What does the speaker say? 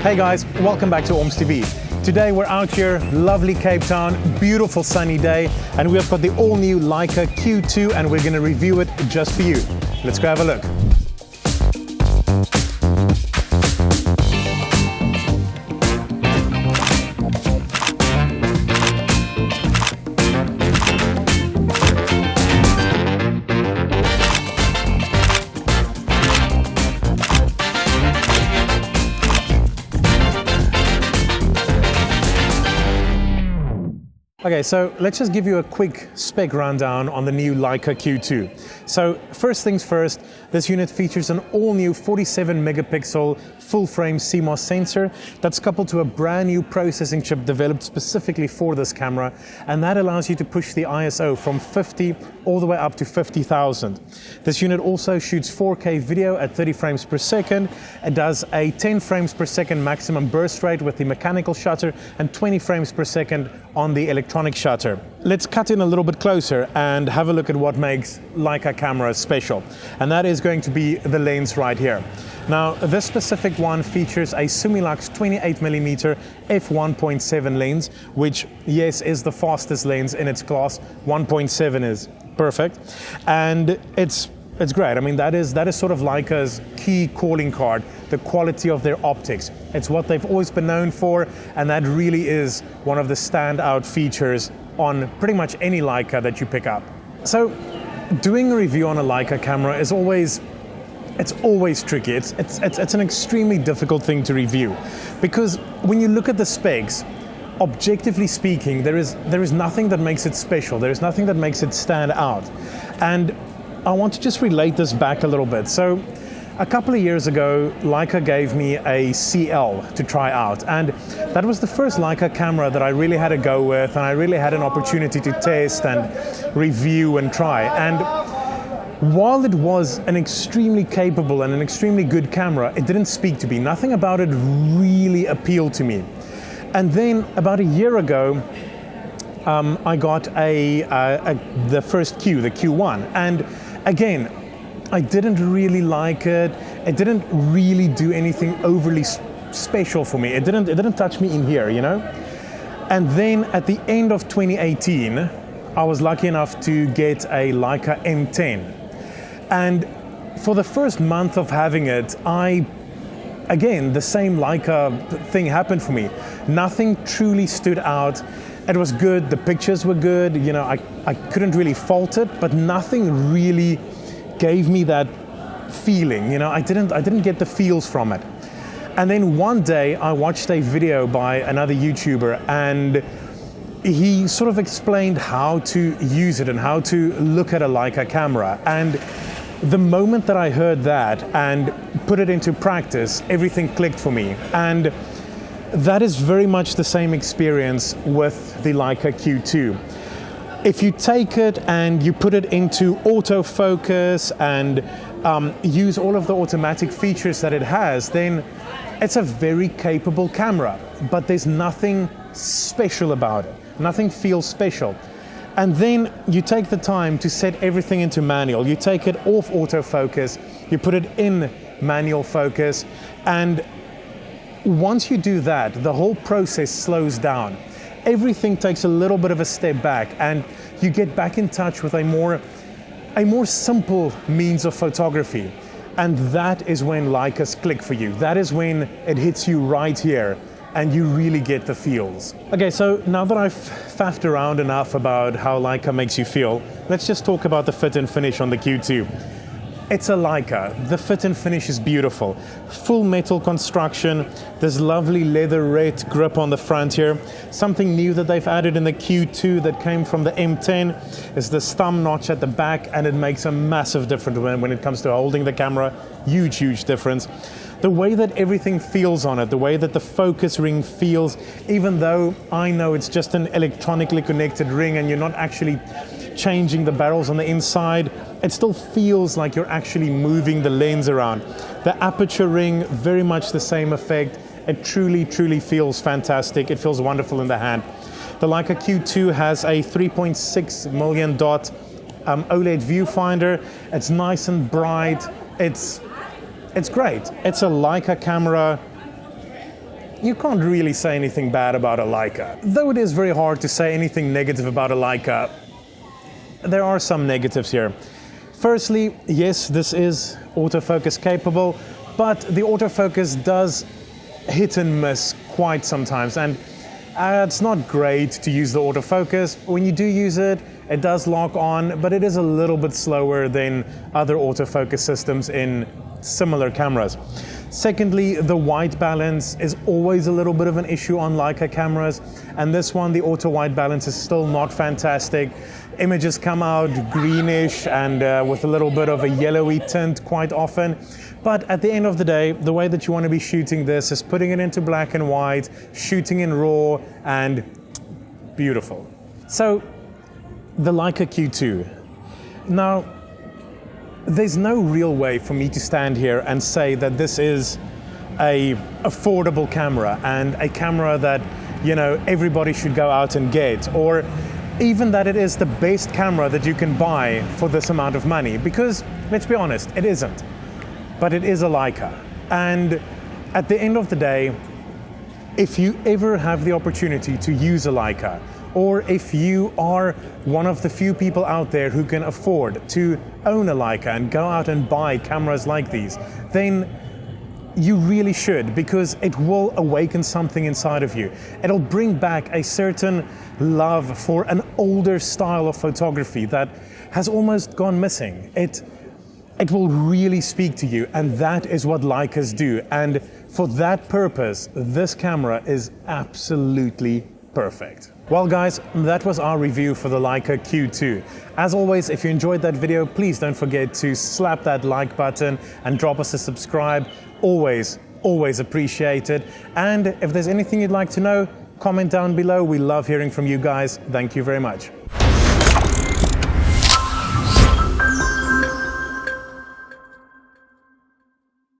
Hey guys, welcome back to OMS TV. Today we're out here, lovely Cape Town, beautiful sunny day, and we've got the all-new Leica Q2 and we're going to review it just for you. Let's go have a look. Okay, so let's just give you a quick spec rundown on the new Leica Q2. So first things first, this unit features an all-new 47 megapixel full-frame CMOS sensor that's coupled to a brand new processing chip developed specifically for this camera, and that allows you to push the ISO from 50 all the way up to 50,000. This unit also shoots 4K video at 30 frames per second. It does a 10 frames per second maximum burst rate with the mechanical shutter and 20 frames per second on the electronic shutter. Let's cut in a little bit closer and have a look at what makes Leica cameras special. And that is going to be the lens right here. Now, this specific one features a Summilux 28mm f1.7 lens, which, yes, is the fastest lens in its class. 1.7 is perfect. And it's great. I mean, that is sort of Leica's key calling card, the quality of their optics. It's what they've always been known for, and that really is one of the standout features on pretty much any Leica that you pick up. So, doing a review on a Leica camera is always tricky. It's an extremely difficult thing to review, because when you look at the specs, objectively speaking, there is nothing that makes it special. There is nothing that makes it stand out. And I want to just relate this back a little bit. So a couple of years ago, Leica gave me a CL to try out, and that was the first Leica camera that I really had a go with, and I really had an opportunity to test and review and try. And while it was an extremely capable and an extremely good camera, it didn't speak to me. Nothing about it really appealed to me. And then about a year ago, I got the first Q, the Q1, and again, I didn't really like it. It didn't really do anything overly special for me. It didn't touch me in here, you know? And then at the end of 2018, I was lucky enough to get a Leica M10. And for the first month of having it, again, the same Leica thing happened for me. Nothing truly stood out. It was good, the pictures were good, you know, I couldn't really fault it, but nothing really gave me that feeling, you know, I didn't get the feels from it. And then one day I watched a video by another YouTuber, and he sort of explained how to use it and how to look at a Leica camera. And the moment that I heard that and put it into practice, everything clicked for me. And that is very much the same experience with the Leica Q2. If you take it and you put it into autofocus and use all of the automatic features that it has, then it's a very capable camera, but there's nothing special about it. Nothing feels special. And then you take the time to set everything into manual. You take it off autofocus, you put it in manual focus, and once you do that, the whole process slows down. Everything takes a little bit of a step back, and you get back in touch with a more simple means of photography. And that is when Leica's click for you. That is when it hits you right here, and you really get the feels. Okay, so now that I've faffed around enough about how Leica makes you feel, let's just talk about the fit and finish on the Q2. It's a Leica. The fit and finish is beautiful. Full metal construction, this lovely leather red grip on the front here. Something new that they've added in the Q2 that came from the M10 is the thumb notch at the back, and it makes a massive difference when it comes to holding the camera. Huge difference. The way that everything feels on it, the way that the focus ring feels, even though I know it's just an electronically connected ring and you're not actually changing the barrels on the inside, it still feels like you're actually moving the lens around. The aperture ring, very much the same effect. It truly feels fantastic. It feels wonderful in the hand. The Leica Q2 has a 3.6 million dot OLED viewfinder. It's nice and bright. It's great. It's a Leica camera you can't really say anything bad about a Leica. Though it is very hard to say anything negative about a Leica, there are some negatives here. Firstly, yes, this is autofocus capable, but the autofocus does hit and miss quite sometimes, and it's not great to use the autofocus. When you do use it, it does lock on, but it is a little bit slower than other autofocus systems in similar cameras. Secondly, the white balance is always a little bit of an issue on Leica cameras, and this one, the auto white balance is still not fantastic. Images come out greenish and with a little bit of a yellowy tint quite often. But at the end of the day, the way that you want to be shooting this is putting it into black and white, shooting in RAW, and beautiful. So, the Leica Q2. Now, there's no real way for me to stand here and say that this is a affordable camera and a camera that, you know, everybody should go out and get, or even that it is the best camera that you can buy for this amount of money, because let's be honest, it isn't. But it is a Leica. And at the end of the day, if you ever have the opportunity to use a Leica, or if you are one of the few people out there who can afford to own a Leica and go out and buy cameras like these, then you really should, because it will awaken something inside of you. It'll bring back a certain love for an older style of photography that has almost gone missing. It will really speak to you, and that is what Leicas do. And for that purpose, this camera is absolutely perfect. Well guys, that was our review for the Leica Q2. As always, if you enjoyed that video, please don't forget to slap that like button and drop us a subscribe. Always appreciate it. And if there's anything you'd like to know, comment down below. We love hearing from you guys. Thank you very much.